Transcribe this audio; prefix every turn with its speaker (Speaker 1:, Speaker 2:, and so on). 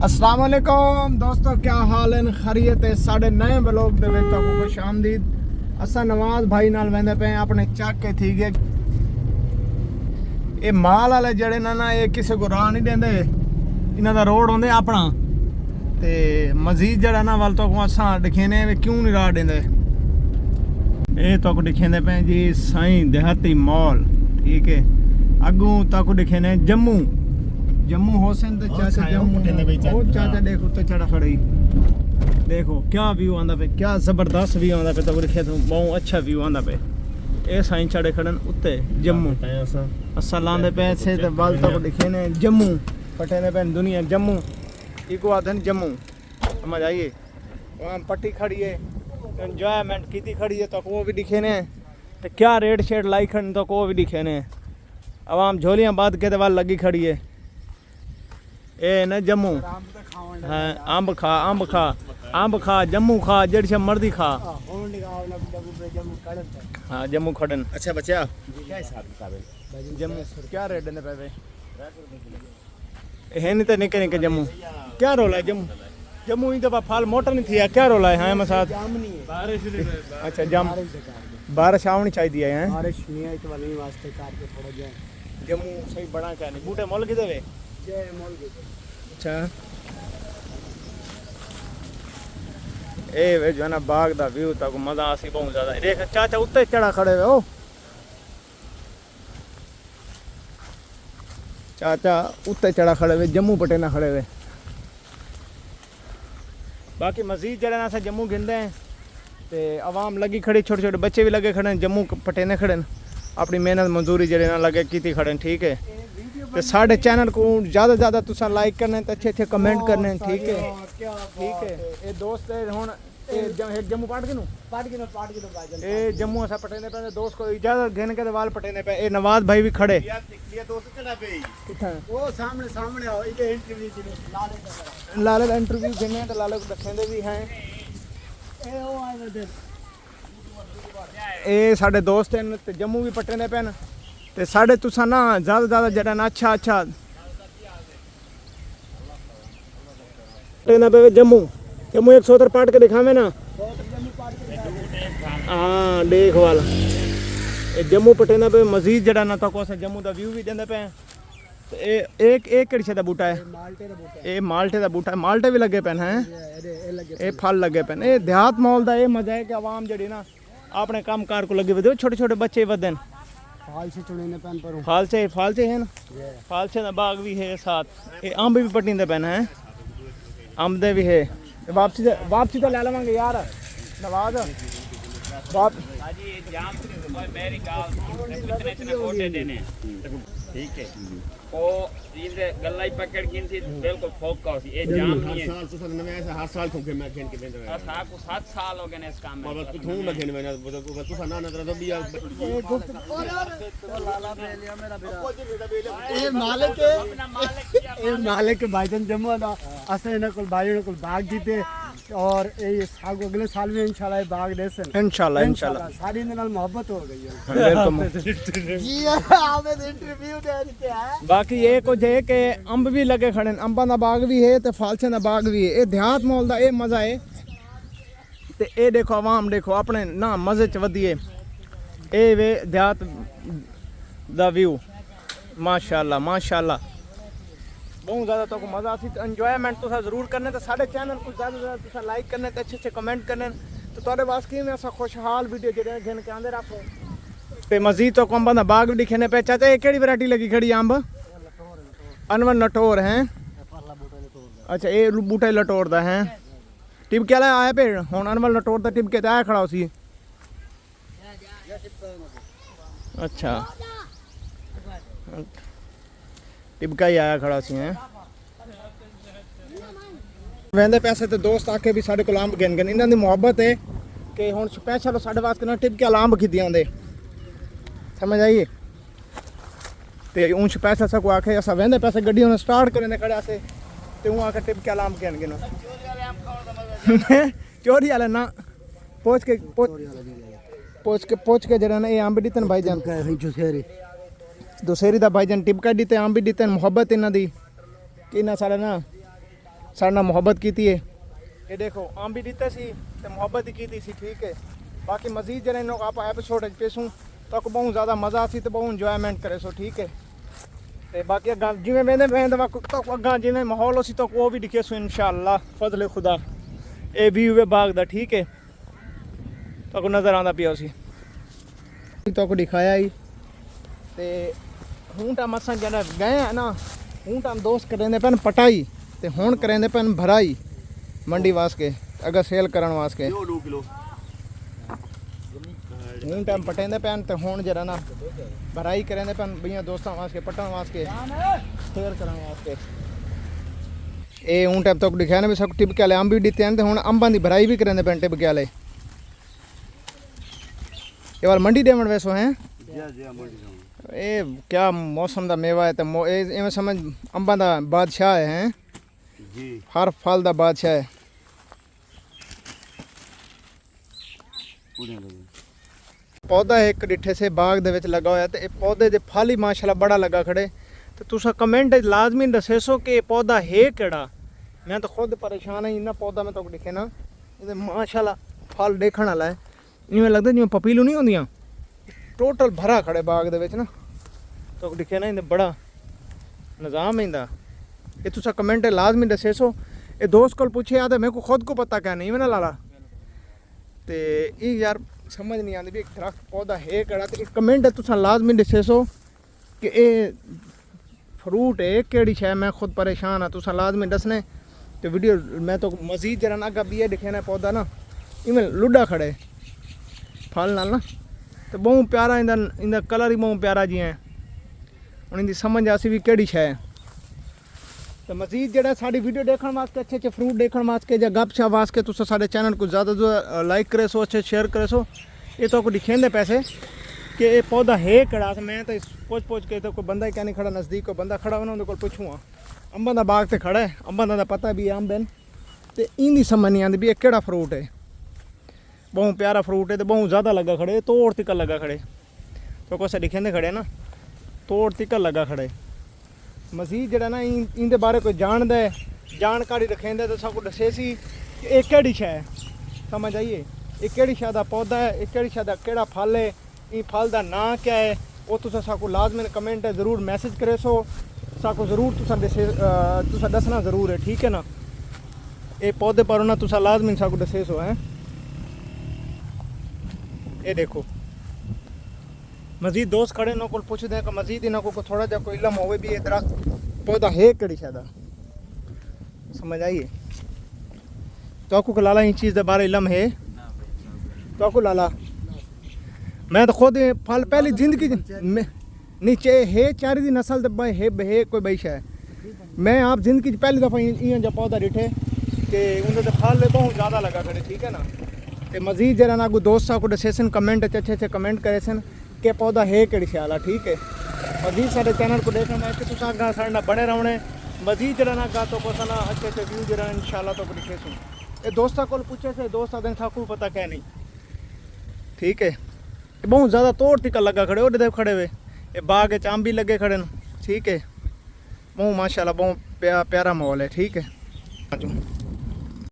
Speaker 1: अस्सलाम वालेकुम दोस्तों, क्या हाल है? खैरियत है? साढ़े नए ब्लॉग दे विच तुहानू खुश आमदीद। असा नवाज भाई नाल वेंदे पे अपने चक के थी गए। ये माल वाले जड़े ना ये किसी को राह नहीं देंदे, इन्हां दा रोड होंदे अपना ते मजीद जड़ा ना वाल तो असा दिखेने क्यों नहीं राह देंदे। ये तो दिखेंदे पे जी साईं देहाती मॉल, ठीक है। अगू तक दिखेने जम्मू जम्मू हुसैन ते चाचा जम्मू ओ चाचा देखो तो चढ़ा खड़ी, देखो क्या व्यू आंदा पे, क्या जबरदस्त व्यू आंदा पे। तो लिखे तो बहुत अच्छा व्यू आंदा पे। ए साईं चढ़े खड़न उत्ते जम्मू असा लांदे पे से ते बाल तक दिखे ने जम्मू पटे ने पे दुनिया जम्मू इको आते हैं जम्मू। समझ आइए, वहाँ पट्टी खड़ी है, एंजॉयमेंट की खड़ी है तो वो भी दिखे ने, तो क्या रेड शेड लाई खड़न तो वो भी दिखे ने। आवाम झोलियाँ बांध के वाल लगी खड़ी है। ए न जम्मू हाँ, अंब खा जम्मू खा जड़ मर्दी खा। हाँ जम्मू खड़न।
Speaker 2: अच्छा बच्चा
Speaker 1: जम्मू क्या रेट देने पे है नहीं तो निके निके जम्मू क्या रोला है जम्मू जम्मू ही तो फाल मोटर नहीं थी क्या रोला है। हाँ मैं साथ अच्छा जम बारिश आवनी चाहिए है
Speaker 2: बारिश नहीं आई तो वाले वास्ते कार के थोड़ा जाए
Speaker 1: जम्मू सही बड़ा क्या नहीं बूटे मोल किधर है। अच्छा ए वे जो है ना बाग दा व्यू तक मजा आसी बहुत ज्यादा। देख चाचा उत्ते चढ़ा खड़े हुए हो, चाचा उत्ते चढ़ा खड़े हुए जम्मू पटे ना खड़े हुए। बाकी मजीद जरा ना सा जम्मू गिनते हैं ते आवाम लगी खड़ी, छोटे छोटे बच्चे भी लगे खड़े जम्मू पटे ने खड़े अपनी मेहनत मजदूरी जड़े ना लगे की खड़े, ठीक है। तो साढ़े चैनल को ज़्यादा ज़्यादा तुसा लाइक करने तो अच्छे अच्छे कमेंट करने, ठीक है ठीक है। ये दोस्त हुन एक जम्मू पाट के ए जम्मू असा पटेने पे दोस्त को इजाजत घेने के वाल पटेने पे। ए नवाज भाई भी खड़े
Speaker 2: वो सामने आओ इधर इंटरव्यू
Speaker 1: लाले का इंटरव्यू देने तो लाले को दखेंदे भी हैं। ए साढ़े दोस्त हैं ते जम्मू भी पटेने पे ते साढ़े तुसा ना ज़्यादा ज़्यादा जरा ना अच्छा अच्छा पे जम्मू जम्मू 170 पाट के दिखावे ना। हाँ देख वाला जम्मू पटेना पे मजीद जड़ा ना तो जम्मू का व्यू भी देंदे पे। एक केड़ी शे दा बूटा है, ये माल्टे दा बूटा है, माल्टे भी लगे पे हैं, ये फल लगे पे। ये देहात माहौल दा ये मजा है कि आवाम जड़ी ना अपने काम कार को लगे हुए, छोटे छोटे बच्चे वधन फालसे है ना, फालसे का बाग भी है साथ। ये अंब भी पटींदे पे हैं, अंब दे भी है। वापसी तो ले लवांगे यार नवाज बाप
Speaker 3: ठीक है ओ ये गल्ला ही पकड़ गिन थी बिल्कुल फोक का ये जाम नहीं है।
Speaker 2: हर साल तो नया ऐसा हर साल ठोके मैं खेल के देंगे
Speaker 3: साहब को 7 साल हो गए ने इस काम में।
Speaker 2: बस कुछ हूं मैं खेल में बस तो ना नजर तो भी
Speaker 1: ये मालिक भाईजान जम्मू दा असे इना को भाई को बाग दीते और ये साग अगले साल में इंशाल्लाह बाग देसन इंशाल्लाह सारी नाल मोहब्बत हो गई है बिल्कुल जी। आपने इंटरव्यू दे देते हैं। बाकी ये कुछ है कि अंब भी लगे खड़े, अंबा दा बाग भी है ते फालसे दा बाग भी है। ये देहात माहौल दा ये मजा है ते ये देखो आवाम देखो अपने ना मजे च वधिए। ए वे देहात दा व्यू माशाल्लाह माशाल्लाह बहुत ज़्यादा तो मज़ा आती। एंजॉयमेंट तो ज़रूर करने तो साढ़े चैनल को ज़्यादा से ज़्यादा लाइक करने तो अच्छे अच्छे कमेंट करने तो थोड़े वास की में ऐसा खुशहाल वीडियो जेडे घेन के आंदे रखो। ते मजीद तो अंब दा बाग भी दिखने पे। चाचा ये केड़ी वैरायटी लगी खड़ी अंब? अनवर लटोर हैं। अच्छा ये बूटा लटोर दा है, टिबके वाला आया पेड़ हुन अनवर लटोर दा टिबके ते आया खड़ा उसी। अच्छा टिबका ही आया खड़ा सी हैं वेंदे पैसे तो दोस्त आके भी साढ़े को अंब गिन गिन इन्हां दी मोहब्बत है कि हुन स्पेशल साढ़े वास्ते ना टिबके वाला अंब खिद्दी आंदे। समझ आइए ते उन स्पेशल सा को आके असा वेंदे पैसे गड्डी उन्हें स्टार्ट करने खड़े से ते ऊ आके टिबके वाला अंब गिन गिन चोरी वाला ना पोच के जरा ना ये अंब दितन भाईजान दुसेरी दा भाईजान टिबका दीते आम भी दीते मोहब्बत इन्हां दी कि इन्हां साढ़े ना ਸਾਡੇ ਨਾਲ ਮੁਹੱਬਤ ਕੀਤੀ ਹੈ ਇਹ ਦੇਖੋ ਆਮ ਵੀ ਦਿੱਤੇ ਸੀ ਤੇ ਮੁਹੱਬਤ ਹੀ ਕੀਤੀ ਸੀ ਠੀਕ ਹੈ ਬਾਕੀ ਮਜ਼ੀਦ ਜਿਹੜੇ ਨੂੰ ਆਪਾਂ ਐਪੀਸੋਡ ਚ ਪੇਸ਼ੂ ਤੱਕ ਬਹੁਤ ਜ਼ਿਆਦਾ ਮਜ਼ਾ ਸੀ ਤੇ ਬਹੁਤ ਇੰਜੋਇਮੈਂਟ ਕਰੇ ਸੋ ਠੀਕ ਹੈ ਤੇ ਬਾਕੀ ਅੱਗਾ ਜਿਵੇਂ ਵੇਂਦੇ ਵਕਤ ਤੱਕ ਅੱਗਾ ਜਿਵੇਂ ਮਾਹੌਲ ਹੋ ਸੀ ਤੱਕ ਉਹ ਵੀ ਦਿਖੇ ਸੋ ਇਨਸ਼ਾਅੱਲਾ ਫਜ਼ਲ ਖੁਦਾ ਇਹ ਵੀ ਹੋਵੇ ਬਾਗ ਦਾ ਠੀਕ ਹੈ ਤੱਕ ਨਜ਼ਰ ਆਉਂਦਾ ਪਿਆ ਸੀ ਤੱਕ ਦਿਖਾਇਆ ਹੀ ਤੇ ਹੁਣ ਤਾਂ ਮਸਾਂ ਜਿਹੜਾ ਗਏ ਆ ਨਾ ਹੁਣ ਤਾਂ ਦੋਸਤ ਕਰਿੰਦੇ ਪੈਨ ਪਟਾਈ ਤੇ ਹੁਣ ਕਰਿੰਦੇ ਪੈਨ ਭਰਾਈ ਮੰਡੀ ਵਾਸਤੇ ਅਗਰ ਸੇਲ ਕਰਨ ਵਾਸਤੇ
Speaker 2: 2 ਕਿਲੋ
Speaker 1: ਹੁਣ ਟਾਈਮ ਪਟੇਂਦੇ ਪੈਨ ਤੇ ਹੁਣ ਜਿਹੜਾ ਨਾ ਭਰਾਈ ਕਰਿੰਦੇ ਪੈਨ ਬਈਆਂ ਦੋਸਤਾਂ ਵਾਸਤੇ ਪਟਣ ਵਾਸਤੇ ਸੇਲ ਕਰਨ ਵਾਸਤੇ ਇਹ ਹੁਣ ਟਾਈਮ ਤੱਕ ਦਿਖਾਇਆ ਨਾ ਵੀ ਸਭ ਟਿਬਕੇ ਵਾਲੇ ਅੰਬ ਵੀ ਦਿੱਤੇ ਹਨ ਤੇ ਹੁਣ ਅੰਬਾਂ ਦੀ ਭਰਾਈ ਵੀ ਕਰਿੰਦੇ ਪੈਨ ਟਿਬਕੇ ਵਾਲੇ ਇਹ ਵਾਲ ਮੰਡੀ ਦੇਵਣ ਵੈਸੋ ਹੈ ਇਹ ਕਿਆ ਮੌਸਮ ਦਾ ਮੇਵਾ ਹੈ ਤੇ ਇਹ ਇਵੇਂ ਸਮਝ ਅੰਬਾਂ ਦਾ ਬਾਦਸ਼ਾਹ ਹੈ
Speaker 2: ਜੀ
Speaker 1: ਹਰ ਫਲ ਦਾ ਬਾਦਸ਼ਾਹ ਹੈ ਪੌਦਾ ਇੱਕ ਡਿੱਠੇ ਸੇ ਬਾਗ ਦੇ ਵਿੱਚ ਲੱਗਾ ਹੋਇਆ ਤੇ ਇਹ ਪੌਦੇ ਦੇ ਫਲ ਹੀ ਮਾਸ਼ਾਅੱਲਾ ਬੜਾ ਲੱਗਾ ਖੜੇ ਤੇ ਤੁਸੀਂ ਕਮੈਂਟ ਵਿੱਚ ਲਾਜ਼ਮੀ ਦੱਸੋ ਕਿ ਇਹ ਪੌਦਾ ਹੈ ਕਿਹੜਾ ਮੈਂ ਤਾਂ ਖੁਦ ਪਰੇਸ਼ਾਨ ਹਾਂ ਇੰਨਾ ਪੌਦਾ ਮੈਂ ਤੁਹਾਨੂੰ ਦਿਖੇ ਨਾ ਇਹਦੇ ਮਾਸ਼ਾਅੱਲਾ ਫਲ ਦੇਖਣ ਵਾਲਾ ਹੈ ਇਵੇਂ ਲੱਗਦਾ ਜਿਵੇਂ ਪਪੀਲੂ ਨਹੀਂ ਹੁੰਦੀਆਂ ਟੋਟਲ ਭਰਾ ਖੜੇ ਬਾਗ ਦੇ ਵਿੱਚ ਨਾ ਤੁਹਾਨੂੰ ਦਿਖੇ ਨਾ ਇਹਦੇ ਬੜਾ ਨਿਜ਼ਾਮ ਇਹਦਾ ਇਹ ਤੁਸੀਂ ਕਮੈਂਟ ਲਾਜ਼ਮੀ ਦੱਸੋ ਇਹ ਦੋਸਤ ਕੋਲ ਪੁੱਛਿਆ ਤੇ ਮੇਰੇ ਕੋ ਖੁਦ ਕੋ ਪਤਾ ਕਿਆ ਨਹੀਂ ਮੈਂ ਨਾ ਲਾਲਾ ਤੇ ਇਹ ਯਾਰ ਸਮਝ ਨਹੀਂ ਆਉਂਦੀ ਵੀ ਇੱਕ ਦਰਖਤ ਪੌਦਾ ਹੈ ਕਿਹੜਾ ਤੇ ਕਮੈਂਟ ਤੁਸੀਂ ਲਾਜ਼ਮੀ ਦੱਸੋ ਕਿ ਇਹ ਫਰੂਟ ਹੈ ਕਿਹੜੀ ਸ਼ੈ ਮੈਂ ਖੁਦ ਪਰੇਸ਼ਾਨ ਹਾਂ ਤੁਸੀਂ ਲਾਜ਼ਮੀ ਦੱਸਣੇ ਤੇ ਵੀਡੀਓ ਮੈਂ ਤਾਂ ਮਜ਼ੀਦ ਜਰਾ ਨਾ ਵੀ ਇਹ ਦਿਖਿਆ ਨਾ ਪੌਦਾ ਨਾ ਇਵੇਂ ਲੁੱਡਾ ਖੜੇ ਫਲ ਨਾਲ ਨਾ ਤੇ ਬਹੁਤ ਪਿਆਰਾ ਇਹਦਾ ਕਲਰ ਹੀ ਬਹੁਤ ਪਿਆਰਾ ਜੀ ਹੈ ਹੁਣ ਇਹਦੀ ਸਮਝ ਆਸੀ ਵੀ ਕਿਹੜੀ ਸ਼ੈ ਹੈ ਤੇ ਮਜ਼ੀਦ ਜਿਹੜਾ ਸਾਡੀ ਵੀਡੀਓ ਦੇਖਣ ਵਾਸਤੇ ਅੱਛੇ ਫਰੂਟ ਦੇਖਣ ਵਾਸਤੇ ਜਾਂ ਗੱਪਸ਼ਪ ਵਾਸਤੇ ਤੁਸੀਂ ਸਾਡੇ ਚੈਨਲ को ज़्यादा लाइक करे सो अच्छे शेयर करे सो ये तो को दिखेंदे पैसे कि ये पौधा है कड़ा मैं तो पूछ के तो कोई बंदा ही क्या नहीं खड़ा नज़दीक को बंदा खड़ा होना उन्हें को पूछूँगा अंबा का बाग तो खड़ा है अंबा का पता भी अंब हैं तो इनकी समझ नहीं आती भी ये केड़ा फ्रूट है बहुत प्यारा फ्रूट है तो बहुत ज़्यादा लगा खड़े तोड़ तिकल लगा खड़े तो कुछ दिखेंदे खड़े ना तोड़ तिकल लगा खड़े मजीद जरा ना इन बारे कोई जानकारी रखेंदे तो सब दसे सी कि एक केड़ी शै समझ आइए एक केड़ी शै दा पौधा है एक केड़ी शै दा केड़ा फल है ये फल दा नाम क्या है वो तुसा साको लाजमी कमेंट है ज़रूर मैसेज करे सो साको ज़रूर तुसा दसना ज़रूर है ठीक है ना ये पौधे पर ना तुसा लाजमी साको दसे सो है ये देखो मजीद दोस्त खड़े इन्हों को पूछते हैं कि मजीद इन्हों को थोड़ा जा कोई इलम होवे भी ये दरख्त पौधा है केड़ी शायद समझ आइए तो आपको लाला इन चीज़ के बारे इलम है तो आपको लाला मैं तो खुद फल पहली जिंदगी नीचे है चारी दी नस्ल है कोई बई है मैं आप जिंदगी पहली दफ़ा इं जा पौधा डिठे कि उनके फल बहुत ज़्यादा लगा खड़े ठीक है ना तो मजीद जरा ना दोस्त को दसे कमेंट अच्छे कमेंट करे सन कि पौधा है कि ख्याल है ठीक है मजीद साढ़े चैनल को देखना है कि तुम आगे साढ़े ना बने रहने मजीद जरा ना गा तो कुछ ना अच्छे व्यू जरा इंशाल्लाह तो दिखे सुन ये दोस्तों को पूछे से दोस्त आदमी साकू पता क्या नहीं ठीक है बहुत ज़्यादा तोड़ तिकल लगा खड़े और देव खड़े हुए ये बाग आम भी लगे खड़े ठीक है बहुत माशाल्लाह बहुत प्यारा माहौल है ठीक है